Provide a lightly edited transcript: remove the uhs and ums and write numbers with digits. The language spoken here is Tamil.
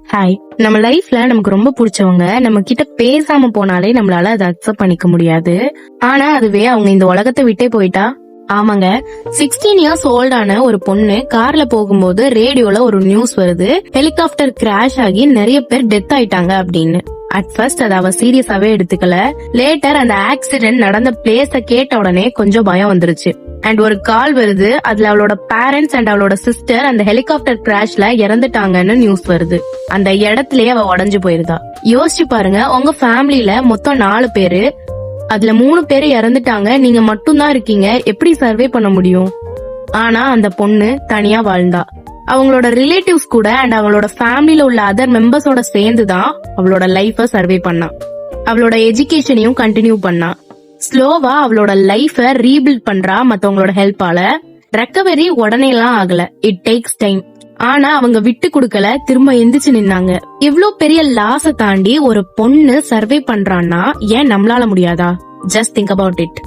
ஹாய். நம்ம லைஃப்ல நமக்கு ரொம்ப பிடிச்சவங்க நம்ம கிட்ட பேசாம போனாலே நம்மளால அதை அக்செப்ட் பண்ணிக்க முடியாது. ஆனா அதுவே அவங்க இந்த உலகத்தை விட்டே போயிட்டா, ஆமாங்க, 16 இயர்ஸ் ஓல்டான ஒரு பொண்ணு கார்ல போகும்போது ரேடியோல ஒரு நியூஸ் வருது, ஹெலிகாப்டர் கிராஷ் ஆகி நிறைய பேர் டெத் ஆயிட்டாங்க அப்படின்னு. அட் ஃபர்ஸ்ட் அதை அவ சீரியஸாவே எடுத்துக்கல. லேட்டர் அந்த ஆக்சிடென்ட் நடந்த பிளேஸ கேட்ட உடனே கொஞ்சம் பயம் வந்துருச்சு. அண்ட் ஒரு கால் வருது, அதுல அவளோட பேரண்ட்ஸ் அண்ட் அவளோட சிஸ்டர் அந்த ஹெலிகாப்டர் கிராஷ்ல இறந்துட்டாங்கன்னு நியூஸ் வருது. அந்த இடத்துலயே அவ உடஞ்சு போயிருந்தா. யோசிச்சு பாருங்க, உங்க ஃபேமிலில மொத்தம் 4 பேரு, அதுல 3 பேரு இறந்துட்டாங்க, நீங்க மட்டும்தான் இருக்கீங்க, எப்படி சர்வே பண்ண முடியும்? ஆனா அந்த பொண்ணு தனியா வாழ்ந்தா. அவங்களோட ரிலேட்டிவ்ஸ் கூட அண்ட் அவளோட ஃபேமிலில உள்ள அதர் மெம்பர்ஸோட சேர்ந்துதான் அவளோட லைஃப சர்வே பண்ணா. அவளோட எஜுகேஷனையும் கண்டினியூ பண்ணா. ஸ்லோவா அவளோட லைஃப ரீபில்ட் பண்றா மத்தவங்களோட ஹெல்ப்பால. ரெக்கவரி உடனே எல்லாம் ஆகல, இட் டேக்ஸ் டைம். ஆனா அவங்க விட்டு கொடுக்கல, திரும்ப எந்திரிச்சு நின்னாங்க. இவ்ளோ பெரிய லாஸ தாண்டி ஒரு பொண்ணு சர்வே பண்றான்னா ஏன் நம்மளால முடியாதா? Just think about it.